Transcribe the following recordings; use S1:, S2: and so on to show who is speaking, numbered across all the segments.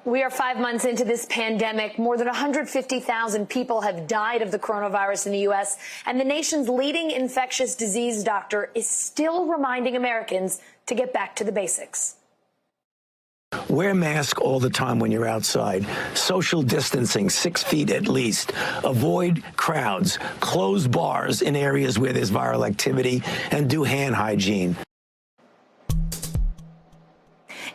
S1: We are 5 months into this pandemic. More than 150,000 people have died of the coronavirus in the U.S., and the nation's leading infectious disease doctor is still reminding Americans to get back to the basics.
S2: Wear a mask all the time when you're outside. Social distancing, 6 feet at least. Avoid crowds. Close bars in areas where there's viral activity, and do hand hygiene.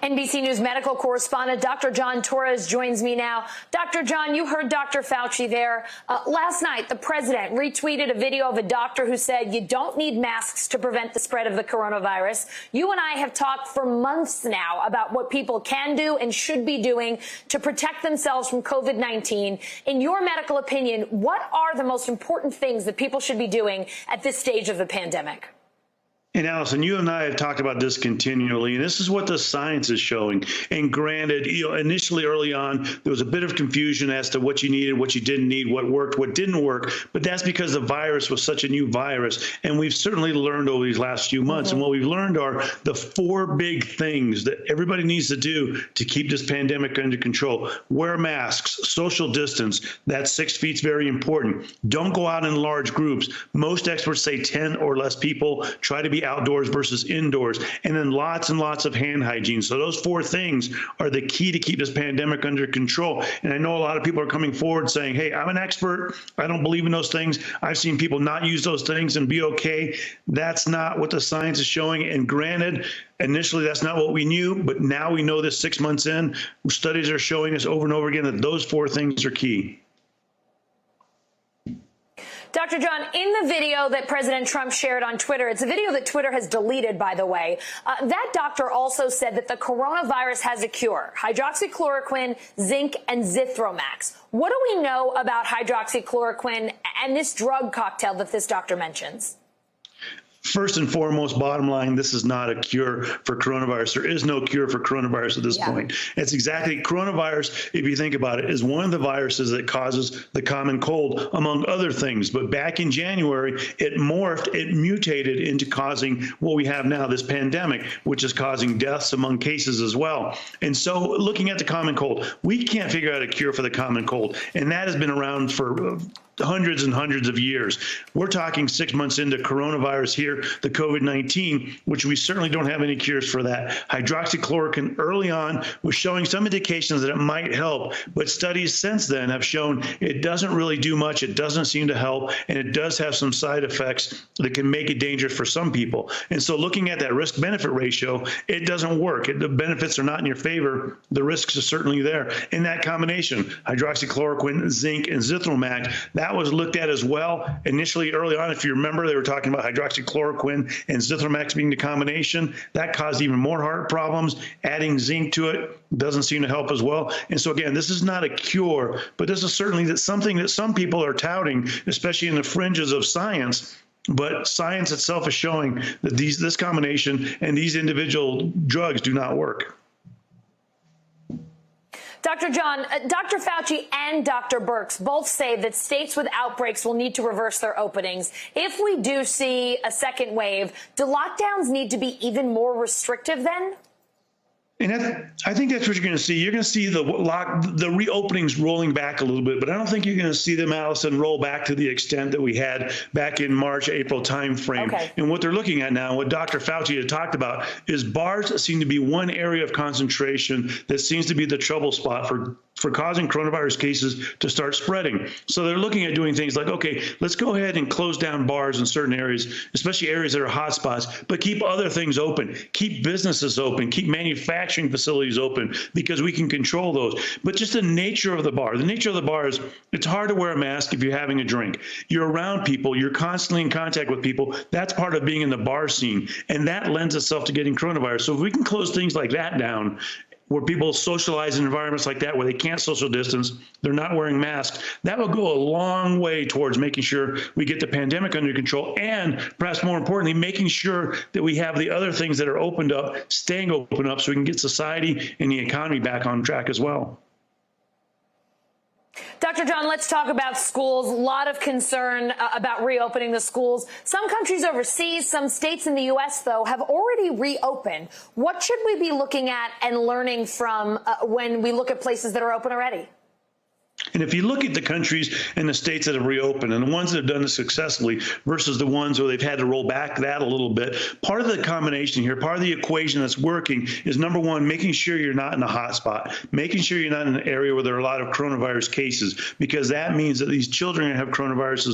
S1: NBC News medical correspondent Dr. Torres joins me now. Dr. John, you heard Dr. Fauci there. Last night, the president retweeted a video of a doctor who said you don't need masks to prevent the spread of the coronavirus. You and I have talked for months now about what people can do and should be doing to protect themselves from COVID-19. In your medical opinion, what are the most important things that people should be doing at this stage of the pandemic?
S3: And Allison, you and I have talked about this continually, and this is what the science is showing. And granted, initially early on, there was a bit of confusion as to what you needed, what you didn't need, what worked, what didn't work. But that's because the virus was such a new virus. And we've certainly learned over these last few months. And what we've learned are the 4 big things that everybody needs to do to keep this pandemic under control. Wear masks, social distance. That 6 feet is very important. Don't go out in large groups. Most experts say 10 or less people. Try to be outdoors versus indoors, and then lots and lots of hand hygiene. So those 4 things are the key to keep this pandemic under control. And I know a lot of people are coming forward saying, hey, I'm an expert. I don't believe in those things. I've seen people not use those things and be okay. That's not what the science is showing. And granted, initially, that's not what we knew, but now we know this 6 months in. Studies are showing us over and over again that those 4 things are key.
S1: Dr. John, in the video that President Trump shared on Twitter, it's a video that Twitter has deleted, by the way, that doctor also said that the coronavirus has a cure: hydroxychloroquine, zinc, and Zithromax. What do we know about hydroxychloroquine and this drug cocktail that this doctor mentions?
S3: First and foremost, bottom line, this is not a cure for coronavirus. There is no cure for coronavirus at this point. It's exactly coronavirus, if you think about it, is one of the viruses that causes the common cold, among other things. But back in January, it morphed, it mutated into causing what we have now, this pandemic, which is causing deaths among cases as well. And so looking at the common cold, we can't figure out a cure for the common cold. And that has been around for hundreds and hundreds of years. We're talking 6 months into coronavirus here, the COVID-19, which we certainly don't have any cures for that. Hydroxychloroquine early on was showing some indications that it might help, but studies since then have shown it doesn't really do much. It doesn't seem to help, and it does have some side effects that can make it dangerous for some people. And so looking at that risk-benefit ratio, it doesn't work. The benefits are not in your favor. The risks are certainly there. In that combination, hydroxychloroquine, zinc, and Zithromax, that was looked at as well. Initially, early on, if you remember, they were talking about hydroxychloroquine and Zithromax being the combination. That caused even more heart problems. Adding zinc to it doesn't seem to help as well. And so, again, this is not a cure, but this is certainly something that some people are touting, especially in the fringes of science. But science itself is showing that this combination and these individual drugs do not work.
S1: Dr. John, Dr. Fauci and Dr. Birx both say that states with outbreaks will need to reverse their openings. If we do see a second wave, do lockdowns need to be even more restrictive then?
S3: And I think that's what you're going to see. You're going to see the reopenings rolling back a little bit, but I don't think you're going to see them, Allison, roll back to the extent that we had back in March, April timeframe. Okay. And what they're looking at now, what Dr. Fauci had talked about, is bars seem to be one area of concentration that seems to be the trouble spot for causing coronavirus cases to start spreading. So they're looking at doing things like, okay, let's go ahead and close down bars in certain areas, especially areas that are hotspots, but keep other things open, keep businesses open, keep manufacturing facilities open, because we can control those. But just the nature of the bar is it's hard to wear a mask if you're having a drink. You're around people, you're constantly in contact with people. That's part of being in the bar scene, and that lends itself to getting coronavirus. So if we can close things like that down, where people socialize in environments like that, where they can't social distance, they're not wearing masks, that will go a long way towards making sure we get the pandemic under control, and perhaps more importantly, making sure that we have the other things that are opened up, staying open up, so we can get society and the economy back on track as well.
S1: Dr. John, let's talk about schools. A lot of concern about reopening the schools. Some countries overseas, some states in the U.S., though, have already reopened. What should we be looking at and learning from when we look at places that are open already?
S3: And if you look at the countries and the states that have reopened and the ones that have done this successfully versus the ones where they've had to roll back that a little bit, part of the combination here, part of the equation that's working is, number one, making sure you're not in a hot spot, making sure you're not in an area where there are a lot of coronavirus cases, because that means that these children have coronavirus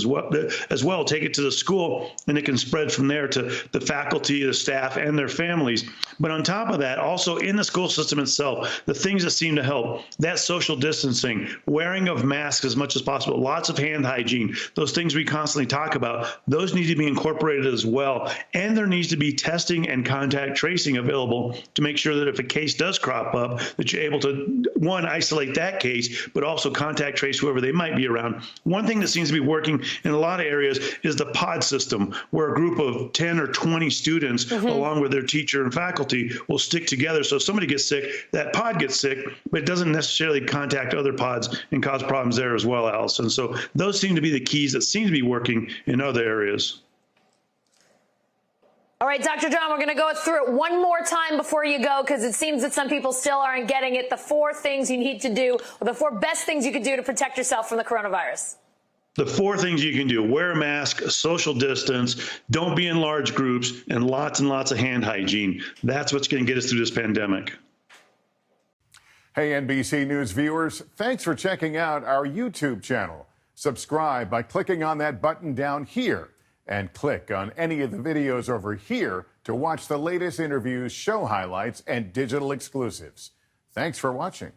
S3: as well. Take it to the school and it can spread from there to the faculty, the staff, and their families. But on top of that, also in the school system itself, the things that seem to help, that social distancing, wearing of masks as much as possible, lots of hand hygiene, those things we constantly talk about, those need to be incorporated as well. And there needs to be testing and contact tracing available to make sure that if a case does crop up, that you're able to, one, isolate that case, but also contact trace whoever they might be around. One thing that seems to be working in a lot of areas is the pod system, where a group of 10 or 20 students, along with their teacher and faculty, will stick together. So if somebody gets sick, that pod gets sick, but it doesn't necessarily contact other pods and cause problems there as well, Allison. So those seem to be the keys that seem to be working in other areas.
S1: All right, Dr. John, we're going to go through it one more time before you go, because it seems that some people still aren't getting it. The 4 things you need to do, or the 4 best things you could do to protect yourself from the coronavirus.
S3: The 4 things you can do: wear a mask, social distance, don't be in large groups, and lots of hand hygiene. That's what's going to get us through this pandemic.
S4: Hey, NBC News viewers, thanks for checking out our YouTube channel. Subscribe by clicking on that button down here, and click on any of the videos over here to watch the latest interviews, show highlights, and digital exclusives. Thanks for watching.